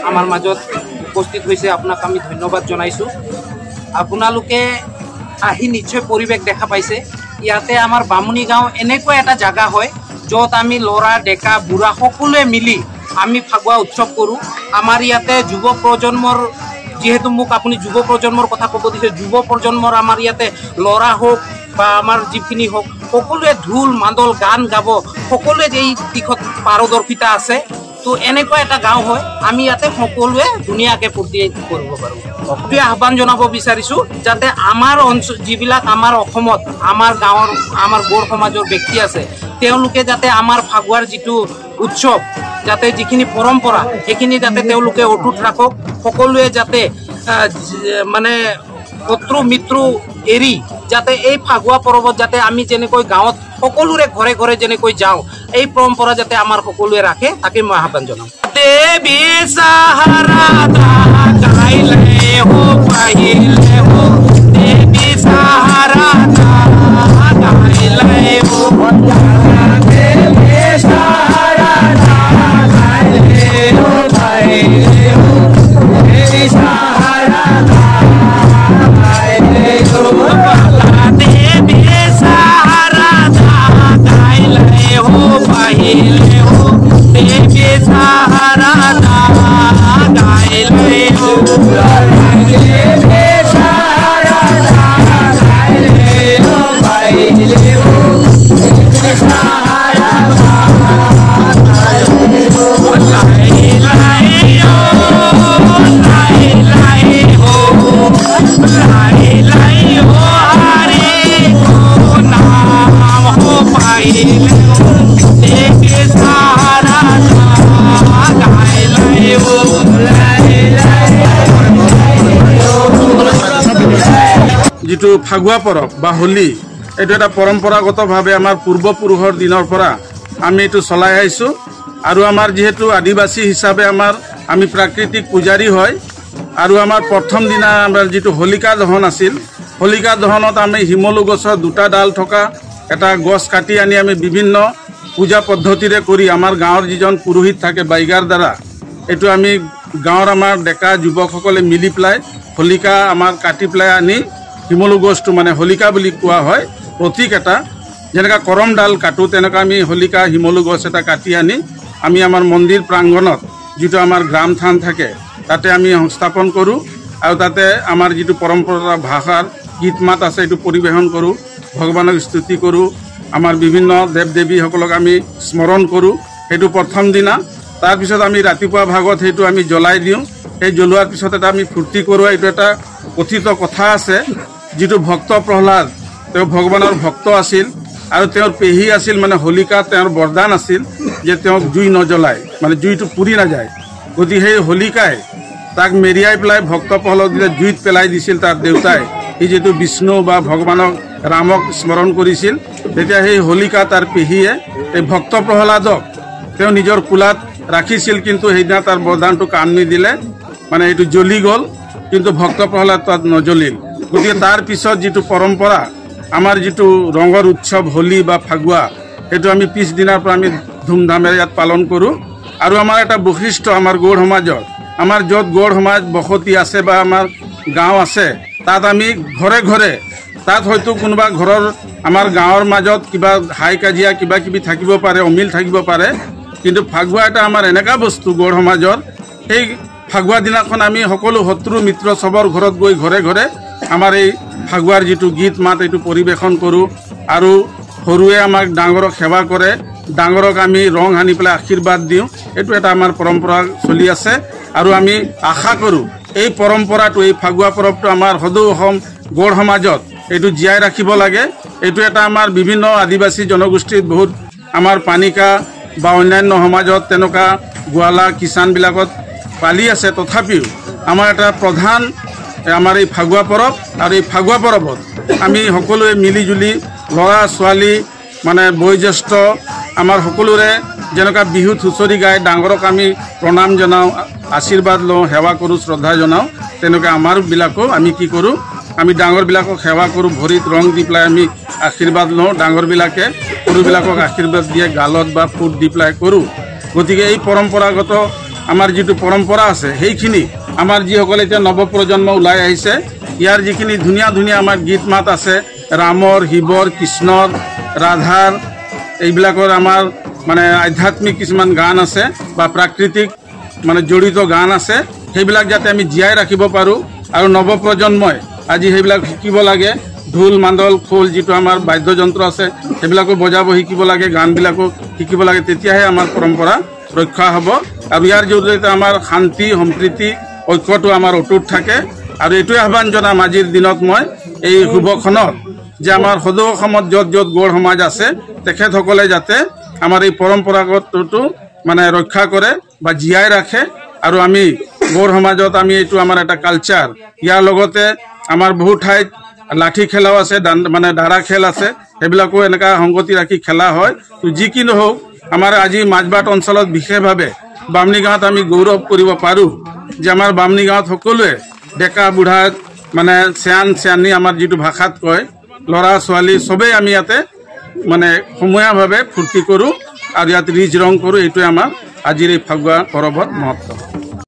আমাৰ মাজত উপস্থিত হৈছে আপোনাক আমি ধন্যবাদ জনাইছোঁ। আপোনালোকে আহি নিশ্চয় পৰিৱেশ দেখা পাইছে। ইয়াতে আমাৰ বামুণী গাঁও এনেকুৱা এটা জাগা হয় য'ত আমি ল'ৰা ডেকা বুঢ়া সকলোৱে মিলি আমি ফাকুৱা উৎসৱ কৰোঁ। আমাৰ ইয়াতে যুৱ প্ৰজন্মৰ, যিহেতু মোক আপুনি যুৱ প্ৰজন্মৰ কথা ক'ব দিছে, যুৱ প্ৰজন্মৰ আমাৰ ইয়াতে ল'ৰা হওক বা আমাৰ যিখিনি হওক সকলোৱে ঢোল মাদল গান গাব, সকলোৱে এই দিশত পাৰদৰ্শিতা আছে। তো এনেকুৱা এটা গাঁও হয়, আমি ইয়াতে সকলোৱে ধুনীয়াকৈ ফূৰ্তি কৰিব পাৰোঁ। অতি আহ্বান জনাব বিচাৰিছোঁ যাতে আমাৰ অঞ্চল যিবিলাক আমাৰ অসমত আমাৰ গাঁৱৰ আমাৰ গৌড় সমাজৰ ব্যক্তি আছে, তেওঁলোকে যাতে আমাৰ ফাকুৱাৰ যিটো উৎসৱ, যাতে যিখিনি পৰম্পৰা সেইখিনি যাতে তেওঁলোকে অটুট ৰাখক। সকলোৱে যাতে মানে শত্ৰু মিত্ৰু এৰি যাতে এই ফাকুৱা পৰ্বত যাতে আমি যেনেকৈ গাঁৱত সকলোৰে ঘৰে ঘৰে যেনেকৈ যাওঁ, এই পৰম্পৰা যাতে আমাৰ সকলোৱে ৰাখে, তাকে মই আহ্বান জনাম। দেৱী সাহাৰা গাইলে হো পাহিলে হো, দেৱী সাহাৰা গাইলে হো, দেৱী সাহাৰা গাইলে হো পাহিলে হো, দেৱী সাহাৰা গাইলে হো, দেৱী সাহাৰা গাইলে হো পাহিলে হো, দেৱী সাহাৰা গাইলে হো, দেৱী সাহাৰা গাইলে হো পাহিলে হো, দেৱী সাহাৰা গাইলে হো, লাই লাই হো, লাই লাই হো, লাই লাই হো, হরে কো নাম হো পাহিলে হো, দেৱী সাহাৰা গাইলে হো, লাই লাই যিটো ফাকুৱা পৰব বা হোলী, এইটো এটা পৰম্পৰাগতভাৱে আমাৰ পূৰ্বপুৰুষৰ দিনৰ পৰা আমি এইটো চলাই আহিছোঁ। আৰু আমাৰ যিহেতু আদিবাসী হিচাপে আমি প্ৰাকৃতিক পূজাৰী হয়। আৰু আমাৰ প্ৰথম দিনা আমাৰ যিটো হোলিকা দহন আছিল, হোলিকা দহনত আমি শিমলু গছৰ দুটা ডাল থকা এটা গছ কাটি আনি আমি বিভিন্ন পূজা পদ্ধতিৰে কৰি আমাৰ গাঁৱৰ যিজন পুৰোহিত থাকে বাইগাৰ দ্বাৰা, এইটো আমি গাঁৱৰ আমাৰ ডেকা যুৱকসকলে মিলি পেলাই হোলিকা আমাৰ কাটি পেলাই আনি শিমলু গছটো মানে হোলিকা বুলি কোৱা হয়, প্ৰতীক এটা। যেনেকৈ কৰম ডাল কাটোঁ তেনেকৈ আমি হোলিকা শিমলু গছ এটা কাটি আনি আমি আমাৰ মন্দিৰ প্ৰাংগণত যিটো আমাৰ গ্ৰাম থান থাকে তাতে আমি সংস্থাপন কৰোঁ। আৰু তাতে আমাৰ যিটো পৰম্পৰা ভাষাৰ গীত মাত আছে এইটো পৰিৱেশন কৰোঁ, ভগৱানক স্তুতি কৰোঁ, আমাৰ বিভিন্ন দেৱ দেৱীসকলক আমি স্মৰণ কৰোঁ। সেইটো প্ৰথম দিনা। তাৰপিছত আমি ৰাতিপুৱা ভাগত সেইটো আমি জ্বলাই দিওঁ। সেই জ্বলোৱাৰ পিছত এটা আমি ফূৰ্তি কৰোঁ। এইটো এটা কথিত কথা আছে, যিটো ভক্ত প্ৰহ্লাদ, তেওঁ ভগৱানৰ ভক্ত আছিল আৰু তেওঁৰ পেহী আছিল, মানে হোলিকা তেওঁৰ বৰদান আছিল যে তেওঁক জুই নজ্বলায়, মানে জুইটো পুৰি নাযায়। গতিকে সেই হোলিকাই তাক মেৰিয়াই পেলাই ভক্ত প্ৰহ্লাদ জুইত পেলাই দিছিল তাৰ দেউতাই। সি যিটো বিষ্ণু বা ভগৱানক ৰামক স্মৰণ কৰিছিল, তেতিয়া সেই হোলিকা তাৰ পেহীয়ে এই ভক্ত প্ৰহ্লাদক তেওঁ নিজৰ কোলাত ৰাখিছিল, কিন্তু সেইদিনা তাৰ বৰদানটো কাম নিদিলে, মানে এইটো জ্বলি গ'ল, কিন্তু ভক্ত প্ৰহ্লাদ তাত নজ্বলিল। গতিকে তাৰ পিছত যিটো পৰম্পৰা আমাৰ যিটো ৰঙৰ উৎসৱ হোলী বা ফাকুৱা, সেইটো আমি পিছদিনাৰ পৰা আমি ধুমধামেৰে ইয়াত পালন কৰোঁ। আৰু আমাৰ এটা বৈশিষ্ট্য আমাৰ গৌড় সমাজৰ, আমাৰ য'ত গৌড় সমাজ বসতি আছে বা আমাৰ গাঁও আছে, তাত আমি ঘৰে ঘৰে, তাত হয়তো কোনোবা ঘৰৰ আমাৰ গাঁৱৰ মাজত কিবা হাই কাজিয়া কিবা কিবি থাকিব পাৰে, অমিল থাকিব পাৰে, কিন্তু ফাকুৱা এটা আমাৰ এনেকুৱা বস্তু গৌড় সমাজৰ, সেই ফাকুৱা দিনাখন আমি সকলো শত্ৰু মিত্ৰ চবৰ ঘৰত গৈ ঘৰে ঘৰে আমাৰ এই ফাকুৱাৰ যিটো গীত মাত এইটো পৰিৱেশন কৰোঁ। আৰু সৰুৱে আমাক ডাঙৰক সেৱা কৰে, ডাঙৰক আমি ৰং সানি পেলাই আশীৰ্বাদ দিওঁ। এইটো এটা আমাৰ পৰম্পৰা চলি আছে। আৰু আমি আশা কৰোঁ এই পৰম্পৰাটো, এই ফাকুৱা পৰৱটো আমাৰ সদৌ অসম গৌড় সমাজত এইটো জীয়াই ৰাখিব লাগে। এইটো এটা আমাৰ বিভিন্ন আদিবাসী জনগোষ্ঠীত বহুত আমাৰ পানিকা বা অন্যান্য সমাজত তেনেকুৱা গোৱালা কিষাণবিলাকত পালি আছে, তথাপিও আমাৰ এটা প্ৰধান আমাৰ এই ফাকুৱা পৰৱ। আৰু এই ফাকুৱা পৰৱত আমি সকলোৱে মিলি জুলি ল'ৰা ছোৱালী মানে বয়োজ্যেষ্ঠ আমাৰ সকলোৰে যেনেকুৱা বিহুত হুঁচৰি গাই ডাঙৰক আমি প্ৰণাম জনাওঁ, আশীৰ্বাদ লওঁ, সেৱা কৰোঁ, শ্ৰদ্ধা জনাওঁ, তেনেকৈ আমাৰবিলাকো আমি কি কৰোঁ, আমি ডাঙৰবিলাকক সেৱা কৰোঁ, ভৰিত ৰং দি পেলাই আমি আশীৰ্বাদ লওঁ, ডাঙৰবিলাকে সৰুবিলাকক আশীৰ্বাদ দিয়ে গালত বা ফুট দি পেলাই কৰোঁ। গতিকে এই পৰম্পৰাগত আমাৰ যিটো পৰম্পৰা আছে সেইখিনি আমাৰ যিসকলে এতিয়া নৱপ্ৰজন্ম ওলাই আহিছে ইয়াৰ যিখিনি ধুনীয়া ধুনীয়া আমাৰ গীত মাত আছে ৰামৰ শিৱৰ কৃষ্ণৰ ৰাধাৰ এইবিলাকৰ আমাৰ মানে আধ্যাত্মিক কিছুমান গান আছে বা প্ৰাকৃতিক মানে জড়িত গান আছে সেইবিলাক যাতে আমি জীয়াই ৰাখিব পাৰোঁ আৰু নৱপ্ৰজন্মই আজি সেইবিলাক শিকিব লাগে ঢোল মাদল খোল যিটো আমাৰ বাদ্যযন্ত্ৰ আছে সেইবিলাকো বজাব শিকিব লাগে গানবিলাকো শিকিব লাগে তেতিয়াহে আমাৰ পৰম্পৰা ৰক্ষা হ'ব আৰু ইয়াৰ জৰিয়তে আমাৰ শান্তি সম্প্ৰীতি ঐক্যটো আমাৰ অটুট থাকে আৰু এইটোৱে আহ্বান জনাম আজিৰ দিনত মই এই শুভক্ষণত যে আমাৰ সদৌ অসমত য'ত য'ত গৌড় সমাজ আছে তেখেতসকলে যাতে আমাৰ এই পৰম্পৰাগতটো মানে ৰক্ষা কৰে বা জীয়াই ৰাখে আৰু আমি গৌড় সমাজত আমি এইটো আমাৰ এটা কালচাৰ ইয়াৰ লগতে আমাৰ বহু ঠাইত লাঠি খেলাও আছে মানে ধাৰা খেল আছে সেইবিলাকো এনেকুৱা সংগতি ৰাখি খেলা হয় তো যি কি নহওক আমাৰ আজি মাজবাট অঞ্চলত বিশেষভাৱে বামুণী গাঁৱত আমি গৌৰৱ কৰিব পাৰোঁ যে আমাৰ বামুণী গাঁৱত সকলোৱে ডেকা বুঢ়া মানে চেয়ানী আমাৰ যিটো ভাষাত কয় ল'ৰা ছোৱালী চবেই আমি ইয়াতে মানে সমূহীয়াভাৱে ফূৰ্তি কৰোঁ আৰু ইয়াত ৰিজ ৰং কৰোঁ এইটোৱে আমাৰ আজিৰ এই ফাগুৱা পৰৱৰ মহত্ব